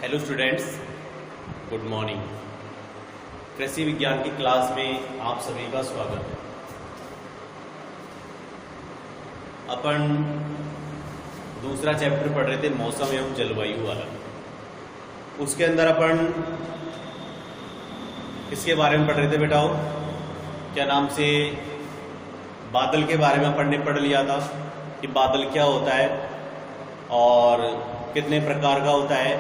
Hello students, good morning. कृषि विज्ञान की क्लास में आप सभी का स्वागत है। अपन दूसरा चैप्टर पढ़ रहे थे मौसम एवं जलवायु वाला। उसके अंदर अपन किसके बारे में पढ़ रहे थे बेटाओ? क्या नाम से? बादल के बारे में अपन ने पढ़ लिया था कि बादल क्या होता है और कितने प्रकार का होता है।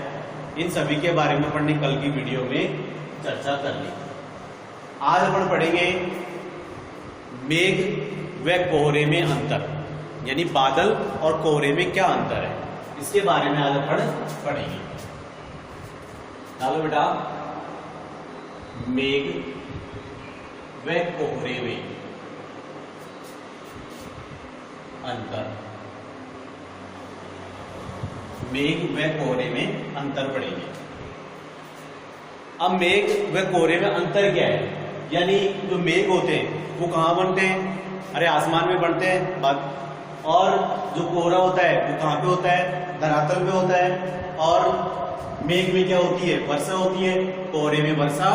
इन सभी के बारे में अपन ने कल की वीडियो में चर्चा कर ली। आज अपन पढ़ेंगे मेघ व कोहरे में अंतर, यानी बादल और कोहरे में क्या अंतर है, इसके बारे में आज अपन पढ़ेंगे। चलो बेटा, मेघ व कोहरे में अंतर, मेघ व कोहरे में अंतर पड़ेंगे। अब मेघ व कोहरे में अंतर क्या है? यानी जो मेघ होते हैं वो कहाँ बनते हैं? अरे आसमान में बनते हैं बात। और जो कोहरा होता है वो कहाँ पे होता है? धरातल पे होता है। और मेघ में क्या होती है? वर्षा होती है। कोहरे में वर्षा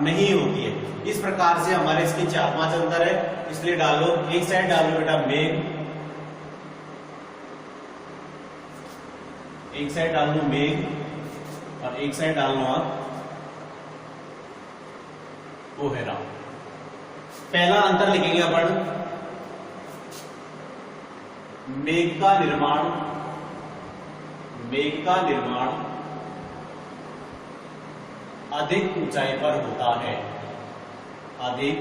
नहीं होती है। इस प्रकार से हमारे इसके 4-5 अंतर है, इसलिए डालो, एक साइड डालो बेटा मेघ, एक साइड डाल लो मेघ और एक साइड डालना आप कोहरा। पहला अंतर लिखेंगे अपन, मेघ का निर्माण, मेघ का निर्माण अधिक ऊंचाई पर होता है, अधिक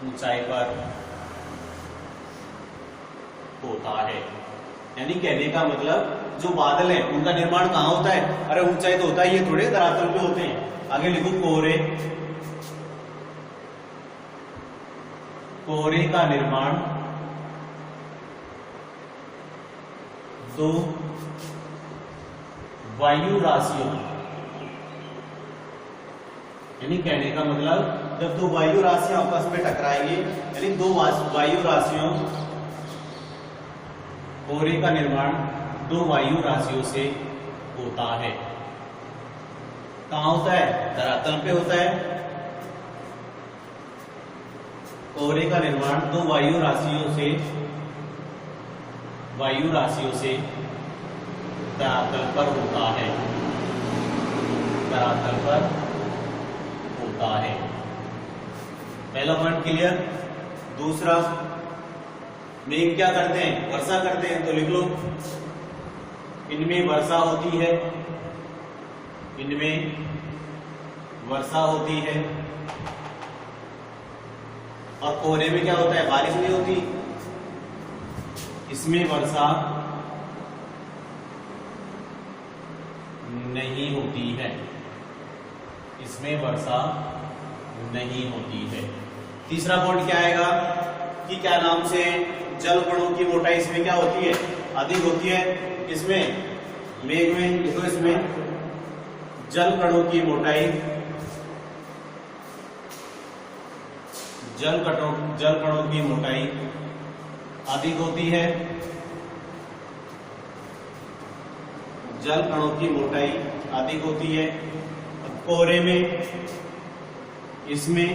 ऊंचाई पर होता है। यानी कहने का मतलब जो बादल है उनका निर्माण कहां होता है? अरे ऊंचाई तो होता है, ये थोड़े धरातल पे होते हैं। आगे लिखो कोहरे, कोहरे का निर्माण दो वायु राशियों, यानी कहने का मतलब जब दो वायु राशियां आपस में टकराएंगे, यानी दो वायु राशियों, कोहरे का निर्माण दो वायु राशियों से होता है। कहां होता है? धरातल पे होता है। कोहरे का निर्माण दो वायु राशियों से धरातल पर होता है, धरातल पर होता है। पहला पॉइंट क्लियर। दूसरा, मेघ क्या करते हैं? वर्षा करते हैं। तो लिख लो, इनमें वर्षा होती है, इनमें वर्षा होती है। और कोहरे में क्या होता है? बारिश नहीं होती। इसमें वर्षा नहीं होती है, इसमें वर्षा नहीं होती है। तीसरा पॉइंट क्या आएगा कि क्या नाम से? जल कणों की मोटाई इसमें क्या होती है? अधिक होती है। इसमें मेघ में लिखो, इसमें जल कणों की मोटाई, जल कणों की मोटाई अधिक होती है, जल कणों की मोटाई अधिक होती है। कोहरे में, इसमें,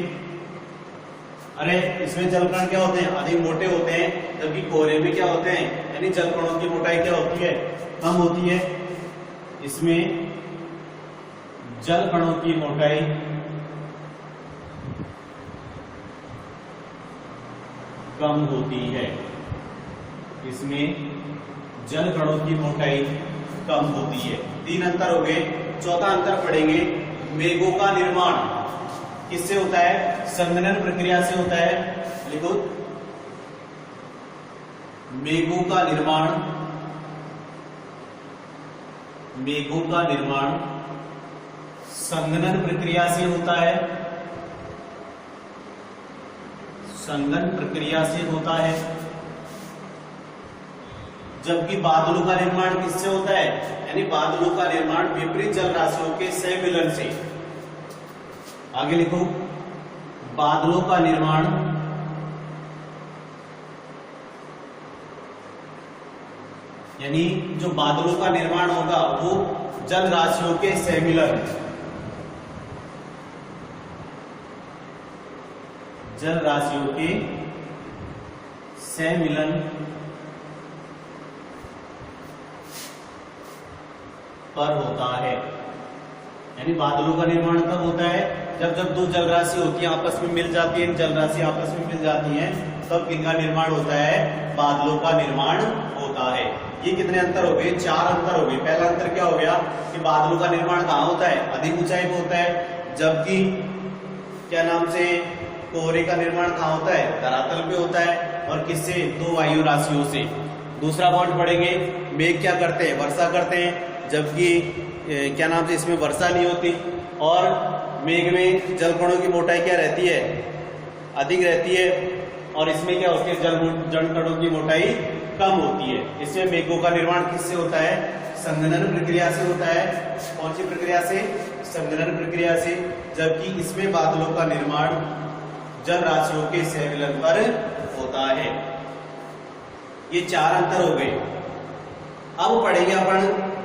अरे इसमें जल कण क्या होते हैं? अधिक मोटे होते हैं, जबकि कोहरे में क्या होते हैं? यानी जल कणों की मोटाई क्या होती है? कम होती है। इसमें जल कणों की मोटाई कम होती है, इसमें जल कणों की मोटाई कम होती है। 3 अंतर हो गए। चौथा अंतर पढ़ेंगे, मेघों का निर्माण किससे होता है? संघनन प्रक्रिया से होता है। लिखो, मेघों का निर्माण, मेघों का निर्माण संघनन प्रक्रिया से होता है, संघनन प्रक्रिया से होता है। जबकि बादलों का निर्माण किससे होता है? यानी बादलों का निर्माण विपरीत जल राशियों के सहमिलन से। आगे लिखो, बादलों का निर्माण यानी जो बादलों का निर्माण होगा वो जल राशियों के सहमिलन, जल राशियों के सहमिलन पर होता है। यानी बादलों का निर्माण तब होता है जब जब दो जल राशि होती है आपस में मिल जाती है, जल राशि आपस में मिल जाती हैं, तब इनका निर्माण होता है, बादलों का निर्माण होता है। ये कितने अंतर हो गए? 4 अंतर हो गए। पहला अंतर क्या हो गया कि बादलों का निर्माण कहाँ होता है? अधिक ऊंचाई पे होता है, जबकि क्या नाम से कोहरे का निर्माण कहाँ होता है? धरातल पे होता है। और किससे? दो वायु राशियों से। दूसरा पॉइंट पढ़ेंगे, मेघ क्या करते हैं? वर्षा करते हैं, जबकि क्या नाम से इसमें वर्षा नहीं होती। और मेघ में जलकणों की मोटाई क्या रहती है? अधिक रहती है, और इसमें क्या होती है? जलकणों की मोटाई कम होती है। इसमें मेघों का निर्माण किससे होता है? संघनन प्रक्रिया से होता है। कौन सी प्रक्रिया से? संघनन प्रक्रिया से। जबकि इसमें बादलों का निर्माण जल राशियों के सहमिलन पर होता है। ये 4 अंतर हो गए। अब पढ़ेंगे अपन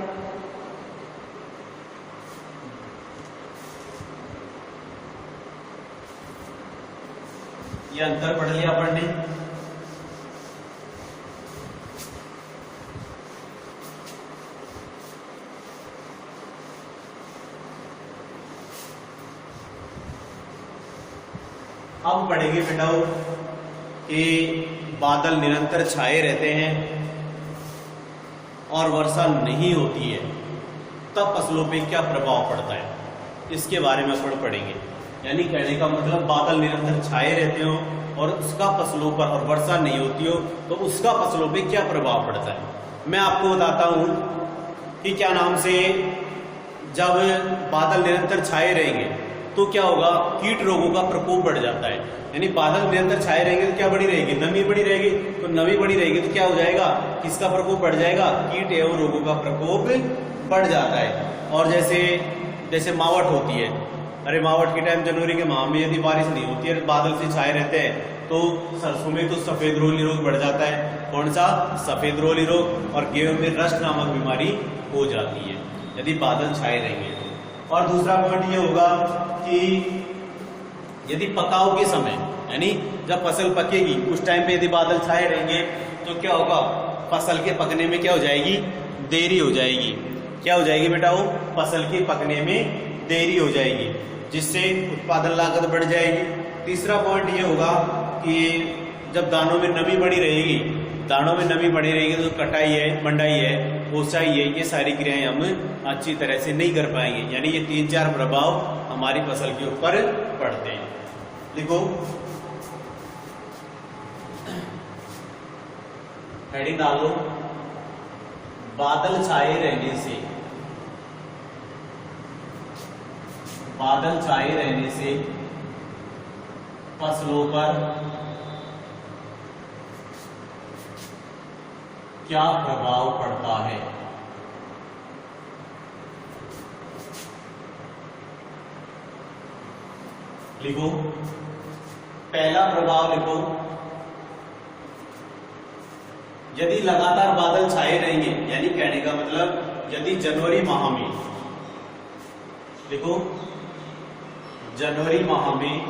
ये अंतर पढ़ लिया अपन ने। अब पढ़ेंगे बेटाओ कि बादल निरंतर छाए रहते हैं और वर्षा नहीं होती है, तब फसलों पे क्या प्रभाव पड़ता है, इसके बारे में अपन पढ़ेंगे। यानी कहने का मतलब बादल निरंतर छाए रहते हो और उसका फसलों पर, और वर्षा नहीं होती हो तो उसका फसलों पे क्या प्रभाव पड़ता है। मैं आपको बताता हूं कि क्या नाम से जब बादल निरंतर छाए रहेंगे तो क्या होगा? कीट रोगों का प्रकोप बढ़ जाता है। यानी बादल निरंतर छाए रहेंगे तो क्या बढ़ी रहेगी? नमी बढ़ी रहेगी। तो नमी बढ़ी रहेगी तो क्या हो जाएगा? किसका प्रकोप बढ़ जाएगा? कीट एवं रोगों का प्रकोप बढ़ जाता है। और जैसे मावट होती है, अरे मावट के टाइम जनवरी के माह में यदि बारिश नहीं होती है, बादल से छाए रहते हैं, तो सरसों में तो सफेद रोली रोग बढ़ जाता है। कौन सा? सफेद रोली रोग। और गेहूं में रस्ट नामक बीमारी हो जाती है यदि बादल छाए रहेंगे तो। और दूसरा पॉइंट ये होगा कि यदि पकाव के समय, यानी जब फसल पकेगी उस टाइम पे यदि बादल छाए रहेंगे तो क्या होगा? फसल के पकने में क्या हो जाएगी? देरी हो जाएगी। क्या हो जाएगी बेटा? वो फसल के पकने में देरी हो जाएगी, जिससे उत्पादन लागत बढ़ जाएगी। तीसरा पॉइंट ये होगा कि जब दानों में नमी बनी रहेगी, दानों में नमी बनी रहेगी तो कटाई है, मंडाई है, ओसाई है, ये सारी क्रियाएं हम अच्छी तरह से नहीं कर पाएंगे। यानी ये 3-4 प्रभाव हमारी फसल के ऊपर पड़ते हैं। लिखो, हेडिंग डालो, बादल छाए रहने से, बादल छाए रहने से फसलों पर क्या प्रभाव पड़ता है। लिखो, पहला प्रभाव लिखो, यदि लगातार बादल छाए रहेंगे, यानी कहने का मतलब यदि जनवरी माह में, देखो जनवरी माह में,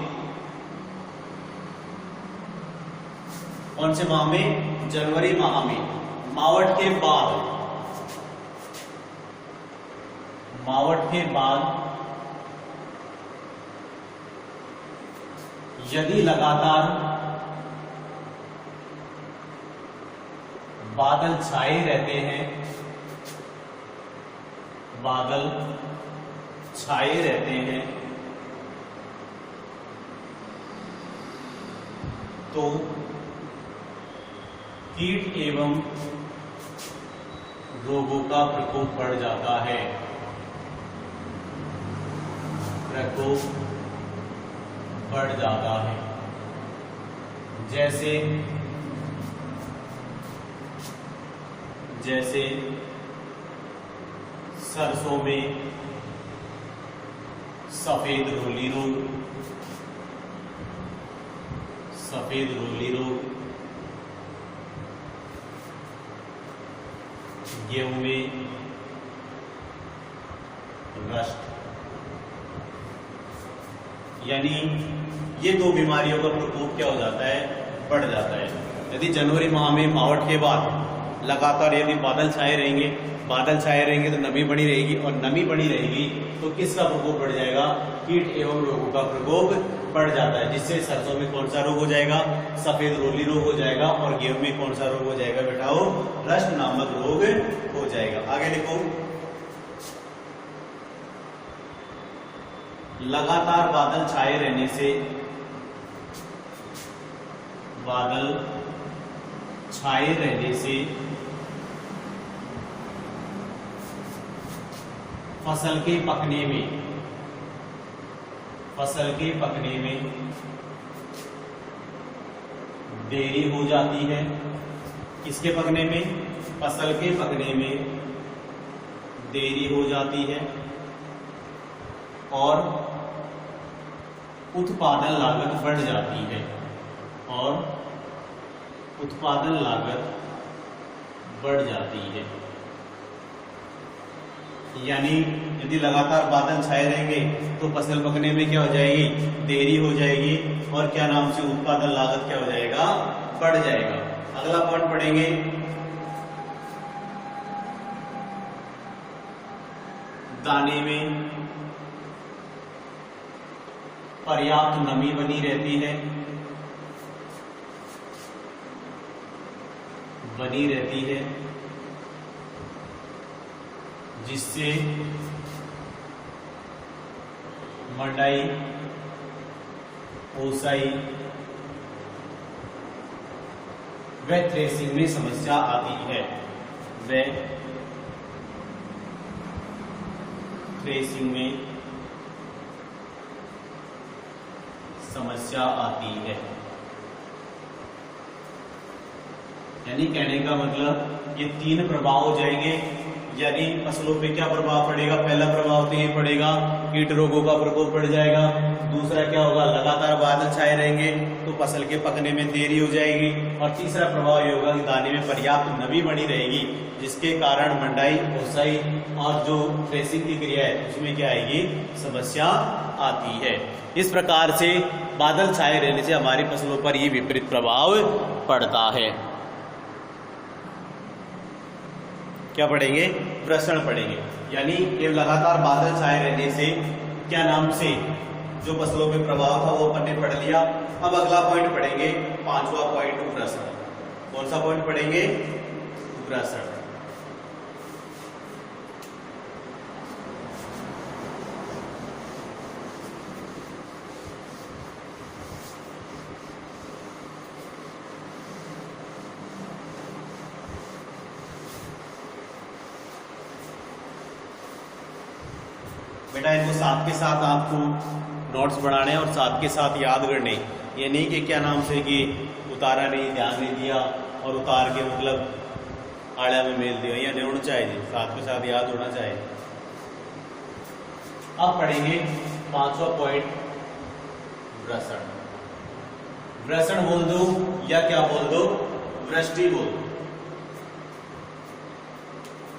कौन से माह में? जनवरी माह में, मावट के बाद, मावट के बाद यदि लगातार बादल छाए रहते हैं, बादल छाए रहते हैं, तो कीट एवं रोगों का प्रकोप बढ़ जाता है, प्रकोप बढ़ जाता है। जैसे सरसों में सफेद रोली रोग, सफेद रोली रोग, गेहूं में रस्ट, यानी ये दो बीमारियों का प्रकोप क्या हो जाता है, बढ़ जाता है। यदि जनवरी माह में मावठ के बाद लगातार यदि बादल छाए रहेंगे तो नमी बनी रहेगी, और नमी बनी रहेगी तो किसका प्रकोप बढ़ जाएगा, कीट एवं रोगों का प्रकोप बढ़ जाता है, जिससे सरसों में कौन सा रोग हो जाएगा, सफेद रोली रोग हो जाएगा, और गेहूं में कौन सा रोग हो जाएगा बेटाओ, रस्ट नामक रोग हो जाएगा। आगे लिखो, लगातार बादल छाए रहने से फसल के पकने में देरी हो जाती है। किसके पकने में, फसल के पकने में देरी हो जाती है, और उत्पादन लागत बढ़ जाती है, यानी यदि लगातार बादल छाए रहेंगे तो फसल पकने में क्या हो जाएगी, देरी हो जाएगी, और क्या नाम से, उत्पादन लागत क्या हो जाएगा, बढ़ जाएगा। अगला पॉइंट पढ़ेंगे, दाने में पर्याप्त नमी बनी रहती है, जिससे मंडाई, ओसाई व थ्रेसिंग में समस्या आती है, यानी कहने का मतलब ये तीन प्रभाव हो जाएंगे। यानी फसलों पे क्या प्रभाव पड़ेगा, पहला प्रभाव तो ये पड़ेगा, कीट रोगों का प्रकोप बढ़ जाएगा। दूसरा क्या होगा, लगातार बादल छाए रहेंगे तो फसल के पकने में देरी हो जाएगी। और तीसरा प्रभाव ये होगा कि दाने में पर्याप्त नमी बनी रहेगी, जिसके कारण मंडाई, ओसाई और जो थ्रेसिंग की क्रिया है उसमें क्या आएगी, समस्या आती है। इस प्रकार से बादल छाए रहने से हमारी फसलों पर ये विपरीत प्रभाव पड़ता है। क्या पढ़ेंगे, प्रसरण पढ़ेंगे। यानी ये लगातार बादल छाए रहने से क्या नाम से जो फसलों पे प्रभाव था वो अपन ने पढ़ लिया। अब अगला पॉइंट पढ़ेंगे, पांचवा पॉइंट प्रसरण। कौन सा पॉइंट पढ़ेंगे, प्रसरण। बेटा इनको साथ के साथ आपको नोट्स बनाने हैं और साथ के साथ याद करने। ये नहीं कि क्या नाम से कि उतारा नहीं, ध्यान नहीं दिया और उतार के मतलब आड़ा में मेल दिया, या नहीं होना चाहिए, साथ के साथ याद होना चाहिए। अब पढ़ेंगे पांचवा पॉइंट, वृषण। वृषण बोल दो या क्या बोल दो, वृष्टि बोल दो।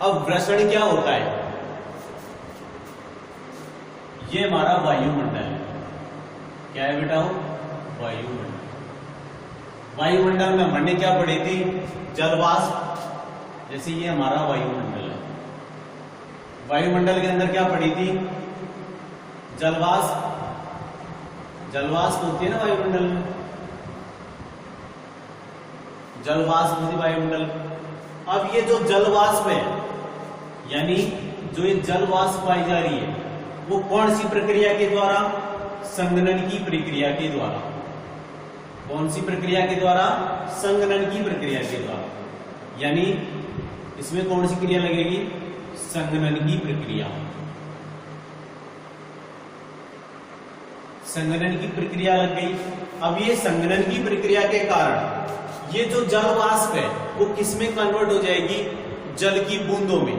अब वृषण क्या होता है, ये हमारा वायुमंडल है। क्या है बेटा, वायुमंडल। वायुमंडल में हमने क्या पढ़ी थी, जलवाष्प। जैसे ये हमारा वायुमंडल है, वायुमंडल के अंदर क्या पढ़ी थी, जलवाष्प। जलवाष्प होती है ना वायुमंडल में, जलवाष्प होती वायुमंडल। अब ये जो जलवाष्प है, यानी जो ये जलवाष्प पाई जा रही है वो कौन सी प्रक्रिया के द्वारा, संघनन की प्रक्रिया के द्वारा। कौन सी प्रक्रिया के द्वारा, संघनन की प्रक्रिया के द्वारा। यानी इसमें कौन सी क्रिया लगेगी, संघनन की प्रक्रिया। संघनन की प्रक्रिया लग गई। अब ये संघनन की प्रक्रिया के कारण ये जो जल वाष्प है वो किसमें कन्वर्ट हो जाएगी, जल की बूंदों में।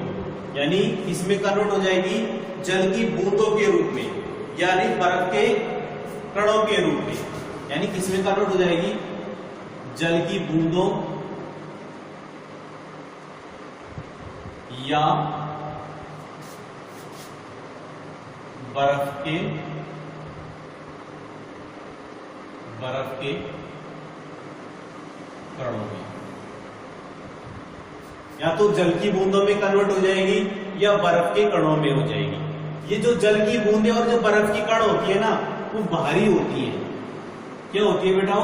यानी इसमें कन्वर्ट हो जाएगी जल की बूंदों के रूप में, यानी बर्फ के कणों के रूप में। यानी किसमें कन्वर्ट हो जाएगी, जल की बूंदों या बर्फ के कणों में, या तो जल की बूंदों में कन्वर्ट हो जाएगी या बर्फ के कणों में हो जाएगी। ये जो जल की बूंदें और जो बर्फ की कण होती है ना, वो भारी होती है। क्या होती है बेटा?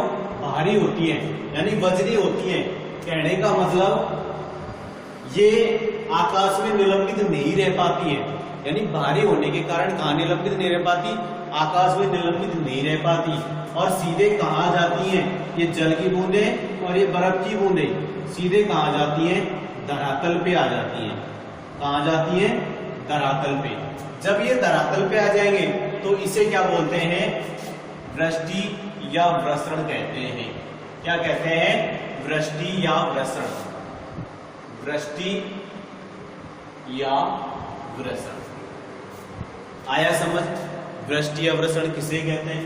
भारी होती है, यानी वजनी होती है। कहने का मतलब ये आकाश में निलंबित नहीं रह पाती है, यानी भारी होने के कारण कहां निलंबित नहीं रह पाती? आकाश में निलंबित नहीं रह पाती, और सीधे कहां जाती हैं? ये जल की बूंदें और ये बर्फ की बूंदें सीधे कहां जाती हैं? धरातल पे आ जाती हैं। कहां जाती हैं? धरातल पे। जब ये धरातल पे आ जाएंगे तो इसे क्या बोलते हैं? वृष्टि या वर्षण कहते हैं। क्या कहते हैं? वृष्टि या वर्षण। वृष्टि या वर्षण आया समझ? वृष्टि या वर्षण किसे कहते हैं?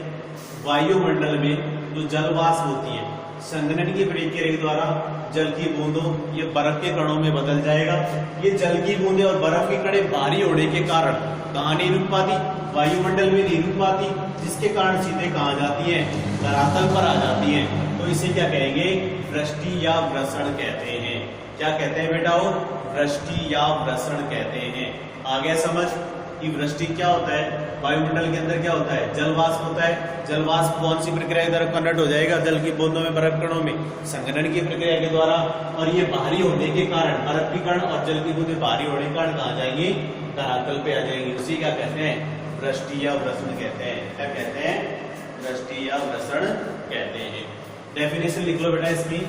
वायुमंडल में जो जलवाष्प होती है, संघनन की प्रक्रिया के द्वारा जल की बूंदों ये बर्फ के कणों में बदल जाएगा। ये जल की बूंदें और बर्फ के कण भारी होने के कारण कहां नहीं रुक पाती? वायुमंडल में नहीं रुक पाती, जिसके कारण सीधे कहां जाती है? धरातल पर आ जाती है। तो इसे क्या कहेंगे? वृष्टि या वर्षण कहते हैं। क्या कहते हैं बेटा? वो वृष्टि या वर्षण कहते हैं। आ गया समझ कि वृष्टि क्या होता है? वायुमंडल के अंदर क्या होता है? जलवाष्प होता है। जलवाष्प कौन सी प्रक्रिया के द्वारा कन्वर्ट हो जाएगा? जल की बूंदों में बर्फ कणों में, संघनन की प्रक्रिया के द्वारा। और ये भारी होने के कारण, बर्फ की कण और जल की बूंदें भारी होने के कारण कहां जाएंगी? धरातल पे आ जाएंगी। उसी क्या कहते हैं? वृष्टि या वर्षण कहते हैं। क्या कहते हैं? वृष्टि या वर्षण कहते हैं। डेफिनेशन लिख लो बेटा इसकी।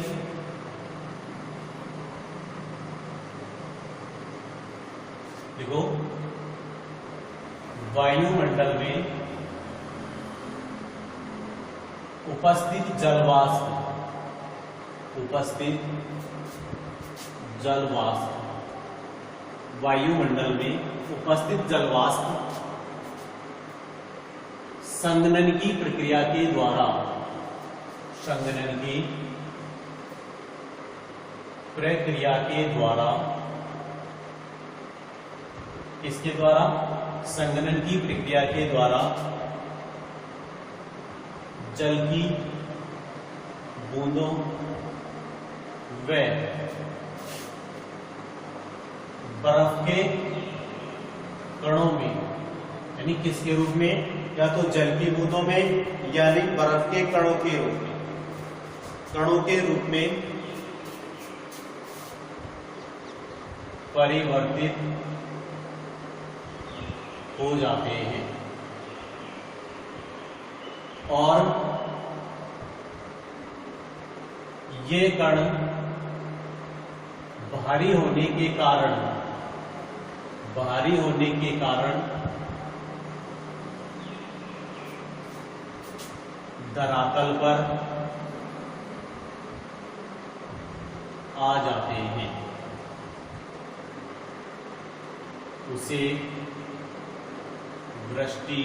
देखो, वायुमंडल में उपस्थित जलवाष्प, वायुमंडल में उपस्थित जलवाष्प संघनन की प्रक्रिया के द्वारा, संघनन की प्रक्रिया के द्वारा, किसके द्वारा? संघनन की प्रक्रिया के द्वारा जल की बूंदों व बर्फ के कणों में, यानी किसके रूप में? या तो जल की बूंदों में यानी बर्फ के कणों के रूप में, कणों के रूप में परिवर्तित हो जाते हैं। और ये कण भारी होने के कारण, धरातल पर आ जाते हैं। उसे वृष्टि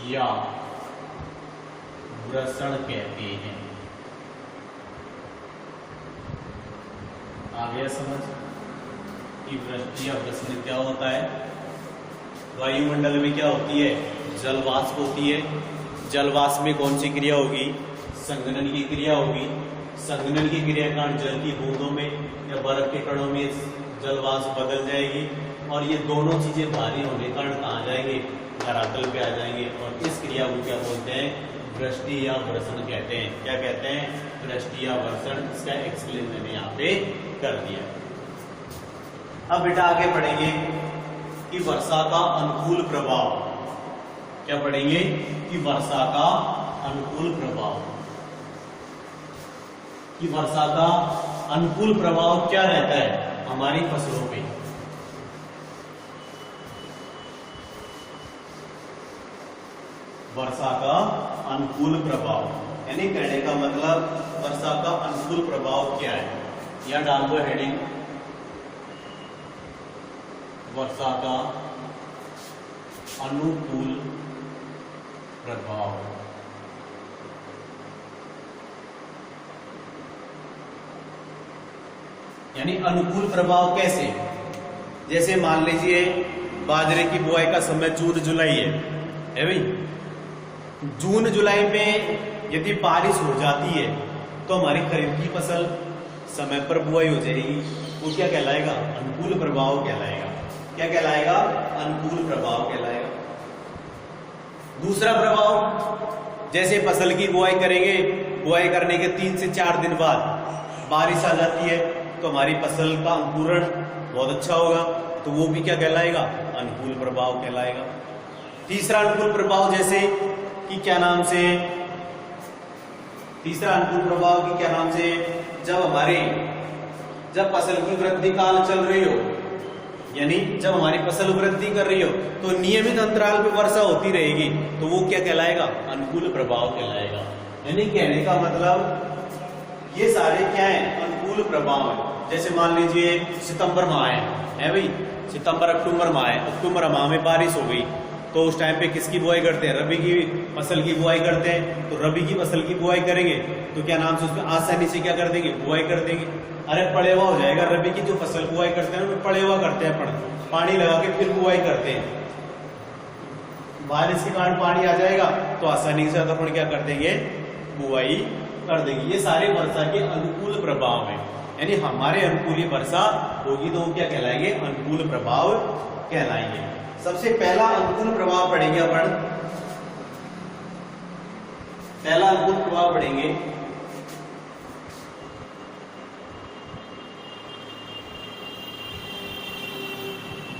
या वर्षण कहते हैं। आ गया समझ कि वृष्टि या वर्षण क्या होता है? वायुमंडल में क्या होती है? जलवाष्प होती है। जलवाष्प में कौन सी क्रिया होगी? संघनन की क्रिया होगी। संघनन की क्रिया के कारण जल की बूंदों में या बर्फ के कणों में जलवाष्प बदल जाएगी, और ये दोनों चीजें भारी होने के कारण कहां जाएंगे? धरातल पे आ जाएंगे। और इस क्रिया को क्या बोलते हैं? वृष्टि या वर्षण कहते हैं। क्या कहते हैं? वृष्टि या वर्षण। इसका एक्सप्लेन मैंने यहाँ पे कर दिया। अब बेटा आगे पढ़ेंगे कि वर्षा का अनुकूल प्रभाव। क्या पढ़ेंगे? कि वर्षा का अनुकूल प्रभाव, कि वर्षा का अनुकूल प्रभाव क्या रहता है हमारी फसलों पे। वर्षा का अनुकूल प्रभाव, यानी कहने का मतलब वर्षा का अनुकूल प्रभाव क्या है? या डाल दो हेडिंग, वर्षा का अनुकूल प्रभाव। यानी अनुकूल प्रभाव कैसे? जैसे मान लीजिए बाजरे की बुआई का समय जून जुलाई है भाई। जून जुलाई में यदि बारिश हो जाती है तो हमारी खरीफ की फसल समय पर बुआई हो जाएगी। वो क्या कहलाएगा? अनुकूल प्रभाव कहलाएगा। क्या कहलाएगा? अनुकूल प्रभाव कहलाएगा। दूसरा प्रभाव, जैसे फसल की बुआई करेंगे, बुआई करने के 3 से 4 दिन बाद बारिश आ जाती है तो हमारी फसल का अंकुरण बहुत अच्छा होगा, तो वो भी क्या कहलाएगा? अनुकूल प्रभाव कहलाएगा। तीसरा अनुकूल प्रभाव, जैसे कि क्या नाम से, तीसरा अनुकूल प्रभाव की क्या नाम से, जब फसल की वृद्धि काल चल रही हो, यानी जब हमारी फसल वृद्धि कर रही हो तो नियमित अंतराल पे वर्षा होती रहेगी, तो वो क्या कहलाएगा? अनुकूल प्रभाव कहलाएगा। यानी कहने का मतलब ये सारे क्या है? अनुकूल प्रभाव है। जैसे मान लीजिए सितंबर माह है भाई, सितंबर अक्टूबर माह है, अक्टूबर माह में बारिश हो गई तो उस टाइम पे किसकी बुआई करते हैं? रबी की फसल की बुआई करते हैं। तो रबी की फसल की बुआई करेंगे तो क्या नाम से उसमें आसानी से क्या कर देंगे? बुआई कर देंगे। अरे पड़ेवा हो जाएगा। रबी की जो फसल बुआई करते हैं उसमें पड़ेवा करते हैं, पानी लगा के फिर बुआई करते हैं। बारिश के कारण पानी आ जाएगा तो आसानी से अपन क्या कर देंगे? बुआई कर देंगे। ये सारे वर्षा के अनुकूल प्रभाव है। यानी हमारे अनुकूल वर्षा होगी तो वो क्या कहलाएंगे? अनुकूल प्रभाव कहलाएंगे। सबसे पहला अनुकूल प्रभाव पढ़ेंगे अपन। पहला अनुकूल प्रभाव पढ़ेंगे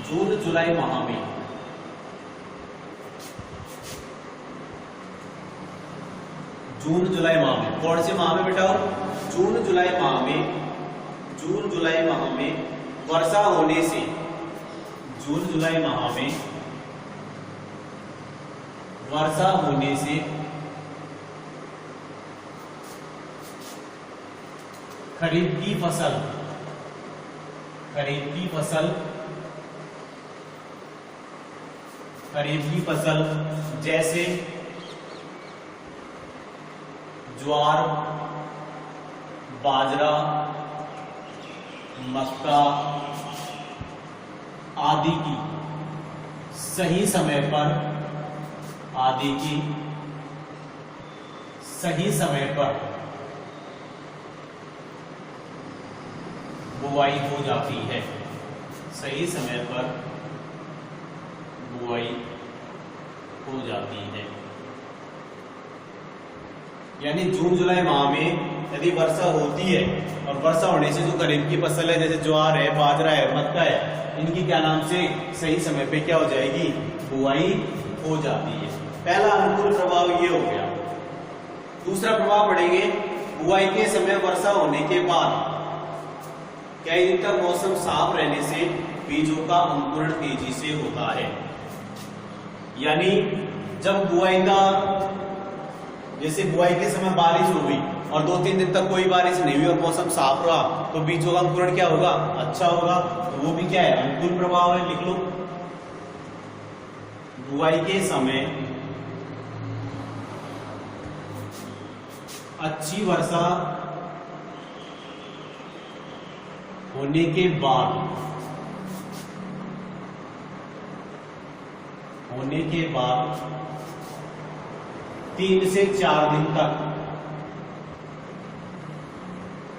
जून जुलाई माह में। जून जुलाई माह में कौन से माह में बेटा? जून जुलाई माह में। जून जुलाई माह में वर्षा होने से, जून जुलाई माह में वर्षा होने से खरीफ की फसल, खरीफ की फसल, खरीफ की फसल जैसे ज्वार, बाजरा, मक्का आदि की सही समय पर, आदि की सही समय पर बुआई हो जाती है। सही समय पर बुआई हो जाती है। यानी जून जुलाई माह में यदि वर्षा होती है और वर्षा होने से जो खरीफ की फसल है जैसे ज्वार है, बाजरा है, मक्का है, इनकी क्या नाम से सही समय पे क्या हो जाएगी? बुआई हो जाती है। पहला अनुकूल प्रभाव ये हो गया। दूसरा प्रभाव पढ़ेंगे बुआई के समय वर्षा होने के बाद कई दिन तक मौसम साफ रहने से बीजों का अंकुरण तेजी से होता है। यानी जब बुआई का, जैसे बुआई के समय बारिश हो गई और 2-3 दिन तक कोई बारिश नहीं हुई और मौसम साफ रहा तो बीजों का अंकुरण क्या होगा? अच्छा होगा। तो वो भी क्या है? अनुकूल प्रभाव है। लिख लो, बुआई के समय अच्छी वर्षा होने के बाद, होने के बाद 3 से 4 दिन तक,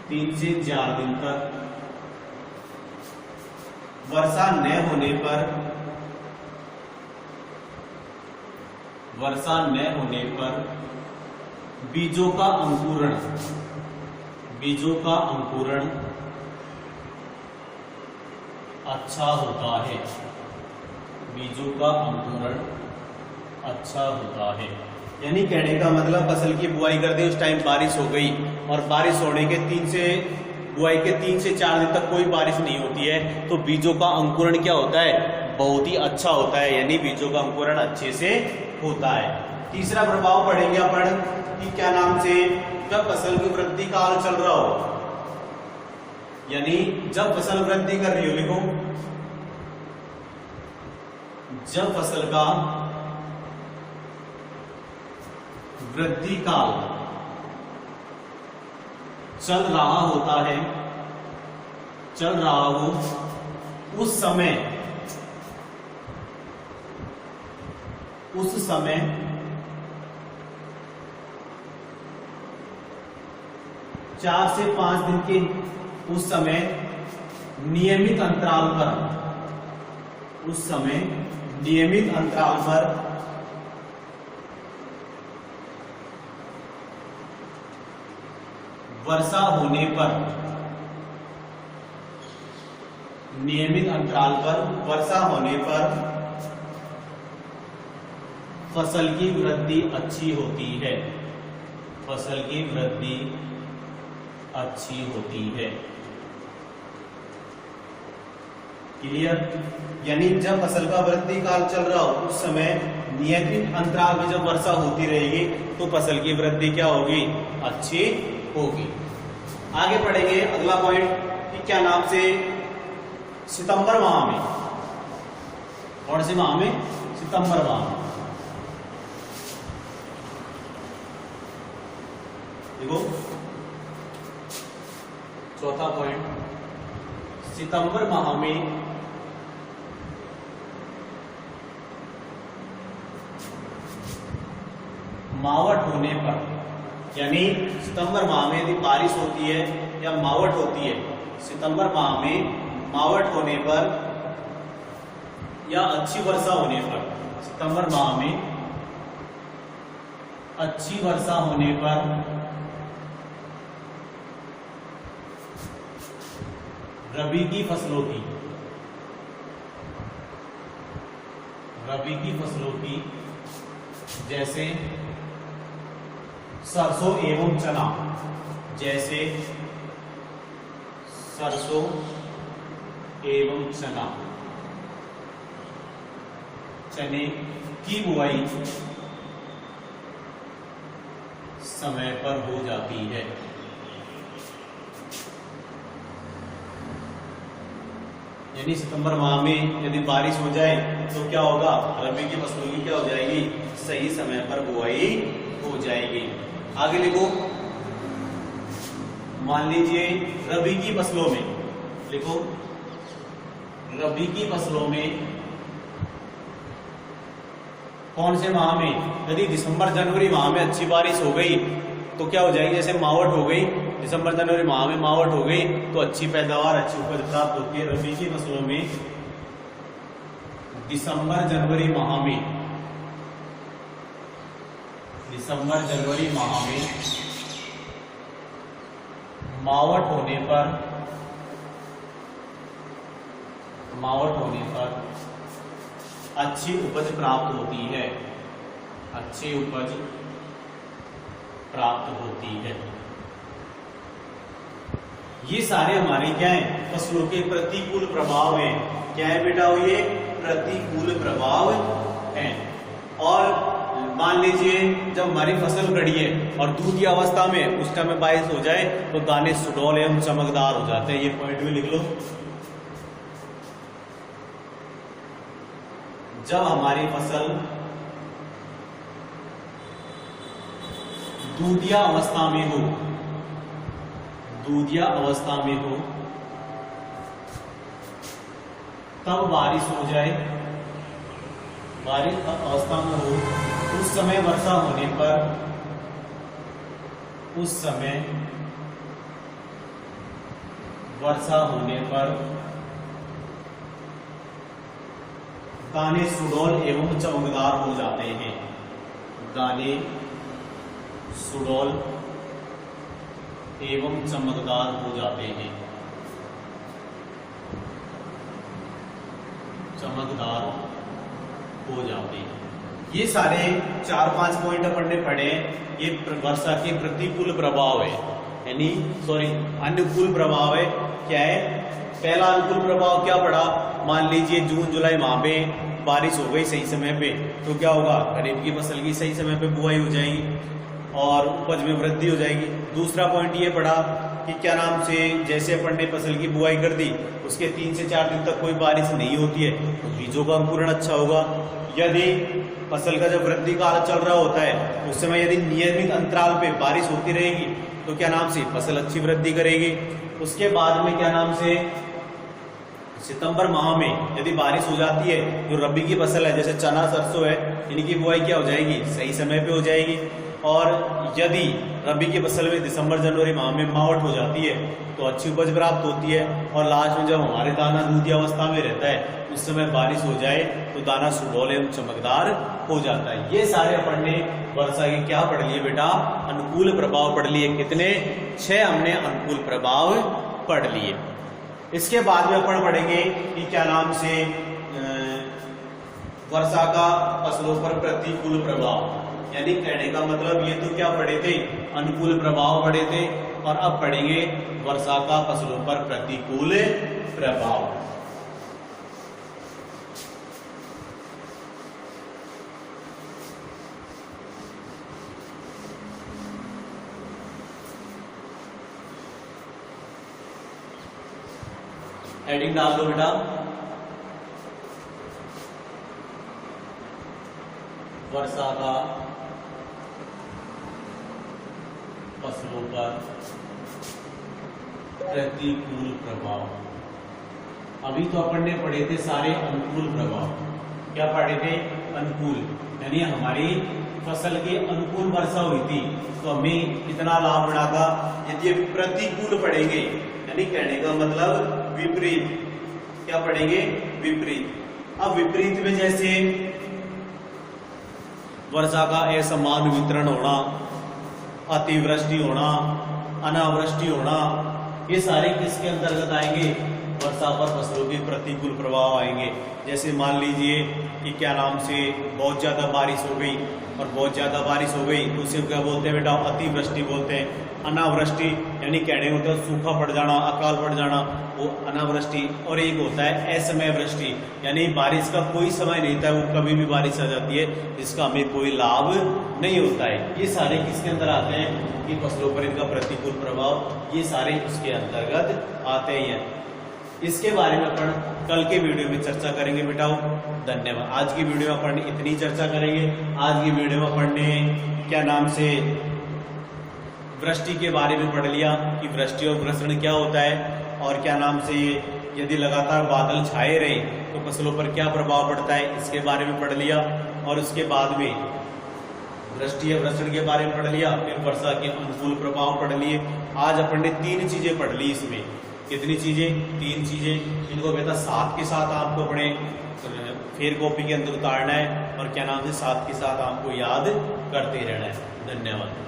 3 से 4 दिन तक वर्षा न होने पर, वर्षा न होने पर बीजों का अंकुरण, बीजों का अंकुरण अच्छा होता है। बीजों का अंकुरण अच्छा होता है। यानी कहने का मतलब फसल की बुआई कर दी, उस टाइम बारिश हो गई और बारिश होने के बुआई के 3 से 4 दिन तक कोई बारिश नहीं होती है तो बीजों का अंकुरण क्या होता है? बहुत ही अच्छा होता है। यानी बीजों का अंकुरण अच्छे से होता है। तीसरा प्रभाव पढ़ेंगे अपन कि क्या नाम से, जब फसल की वृद्धि काल चल रहा हो, यानी जब फसल वृद्धि कर रही हो, लिखो जब फसल का वृद्धि काल चल रहा होता है चल रहा हो उस समय 4 से 5 दिन के उस समय नियमित अंतराल पर वर्षा होने पर फसल की वृद्धि अच्छी होती है। क्लियर? यानी जब फसल का वृद्धि काल चल रहा हो उस समय नियमित अंतराल में जब वर्षा होती रहेगी तो फसल की वृद्धि क्या होगी? अच्छी होगी। आगे पढ़ेंगे अगला पॉइंट कि क्या नाम से सितंबर माह में, कौन से माह में? सितंबर माह में। देखो चौथा पॉइंट, सितंबर माह में मावठ होने पर, यानी सितंबर माह में यदि बारिश होती है या मावठ होती है, सितंबर माह में मावठ होने पर या अच्छी वर्षा होने पर, सितंबर माह में अच्छी वर्षा होने पर रबी की फसलों की जैसे सरसों एवं चना, चने की बुआई समय पर हो जाती है। यानी सितंबर माह में यदि बारिश हो जाए तो क्या होगा? रबी की फसलों की क्या हो जाएगी? सही समय पर बुआई हो जाएगी। आगे लिखो, मान लीजिए रबी की फसलों में, लिखो रबी की फसलों में कौन से माह में? यदि दिसंबर जनवरी माह में अच्छी बारिश हो गई तो क्या हो जाएगी? जैसे मावठ हो गई, दिसंबर जनवरी माह में मावठ हो गई तो अच्छी पैदावार, अच्छी उपज प्राप्त होती है। रबी की फसलों में दिसंबर जनवरी माह में मावठ होने पर अच्छी उपज प्राप्त होती है। ये सारे हमारे क्या है? फसलों के प्रतिकूल प्रभाव हैं। क्या है बेटा? ये प्रतिकूल प्रभाव हैं। और मान लीजिए जब हमारी फसल खड़ी है और दूधी अवस्था में उस टाइम में बारिश हो जाए तो दाने सुडौल एवं चमकदार हो जाते हैं। ये पॉइंट भी लिख लो। जब हमारी फसल दूधिया अवस्था में हो तब बारिश हो जाए, बारिश अवस्था में हो, उस समय वर्षा होने पर दाने सुडौल एवं चमकदार हो जाते हैं। दाने सुडौल एवं चमकदार हो जाते हैं। ये सारे 4-5 पॉइंट अपन ने पढ़े। ये वर्षा के प्रतिकूल प्रभाव है, यानी अनुकूल प्रभाव है। क्या है? पहला अनुकूल प्रभाव क्या पड़ा? मान लीजिए जून जुलाई माह में बारिश हो गई सही समय पे तो क्या होगा? खरीफ की फसल की सही समय पे बुआई हो जाएगी और उपज में वृद्धि हो जाएगी। दूसरा पॉइंट ये पड़ा कि क्या नाम से जैसे अपन ने फसल की बुआई कर दी उसके 3 से 4 दिन तक कोई बारिश नहीं होती है तो बीजों का अंकुरण अच्छा होगा। यदि फसल का जब वृद्धि काल चल रहा होता है उस समय यदि नियमित अंतराल पे बारिश होती रहेगी तो क्या नाम से फसल अच्छी वृद्धि करेगी। उसके बाद में क्या नाम से सितंबर माह में यदि बारिश हो जाती है, जो रबी की फसल है जैसे चना सरसों है, इनकी बुआई क्या हो जाएगी, सही समय पे हो जाएगी। और यदि रबी की फसल में दिसंबर जनवरी माह में मावट हो जाती है तो अच्छी उपज प्राप्त होती है। और लास्ट में जब हमारे दाना दूधी अवस्था में रहता है उस समय बारिश हो जाए तो दाना सुडौल एवं चमकदार हो जाता है। ये सारे अपन ने वर्षा के क्या पढ़ लिए बेटा, अनुकूल प्रभाव पढ़ लिए। कितने, 6 हमने अनुकूल प्रभाव पढ़ लिए। इसके बाद में अपन पढ़ेंगे कि क्या नाम से वर्षा का फसलों पर प्रतिकूल प्रभाव, यानी कहने का मतलब ये तो क्या पढ़े थे, अनुकूल प्रभाव पढ़े थे, और अब पढ़ेंगे वर्षा का फसलों पर प्रतिकूल प्रभाव। हेडिंग डाल दो बेटा, वर्षा का फसलों पर प्रतिकूल प्रभाव। अभी तो अपन ने पढ़े थे सारे अनुकूल प्रभाव। क्या पढ़े थे, अनुकूल, यानी हमारी फसल के अनुकूल वर्षा हुई थी तो हमें कितना लाभ मिला। यदि प्रतिकूल पढ़ेंगे यानी कहने का मतलब विपरीत, क्या पढ़ेंगे, विपरीत। अब विपरीत में जैसे वर्षा का असमान वितरण होना, अतिवृष्टि होना, अनावृष्टि होना, ये सारे किसके अंतर्गत आएंगे, वर्षा पर फसलों के प्रतिकूल प्रभाव आएंगे। जैसे मान लीजिए कि क्या नाम से बहुत ज्यादा बारिश हो गई, और बहुत ज्यादा बारिश हो गई तो उसे क्या बोलते हैं बेटा, अतिवृष्टि बोलते हैं। अनावृष्टि यानी कहने होता है सूखा पड़ जाना, अकाल पड़ जाना, वो अनावृष्टि। और एक होता है असमय वृष्टि, यानी बारिश का कोई समय नहीं था, वो कभी भी बारिश आ जाती है, जिसका हमें कोई लाभ नहीं होता है। ये सारे किसके अंदर आते हैं कि फसलों पर इनका प्रतिकूल प्रभाव, ये सारे उसके अंतर्गत आते ही हैं। इसके बारे में अपन कल के वीडियो में चर्चा करेंगे बेटाओ। धन्यवाद। आज की वीडियो में अपन इतनी चर्चा करेंगे। आज की वीडियो में अपन ने क्या नाम से वृष्टि के बारे में पढ़ लिया कि वृष्टि और वर्षण क्या होता है, और क्या नाम से यदि लगातार बादल छाए रहे तो फसलों पर क्या प्रभाव पड़ता है, इसके बारे में पढ़ लिया। और उसके बाद में वृष्टि या वर्षण के बारे में पढ़ लिया, फिर वर्षा के अनुकूल प्रभाव पढ़ लिए। आज अपन ने 3 चीजें पढ़ ली इसमें। कितनी चीजें, 3 चीजें। इनको बेटा साथ के साथ आपको अपने फेर कॉपी के अंदर उतारना है, और क्या नाम से साथ के साथ आपको याद करते रहना है। धन्यवाद।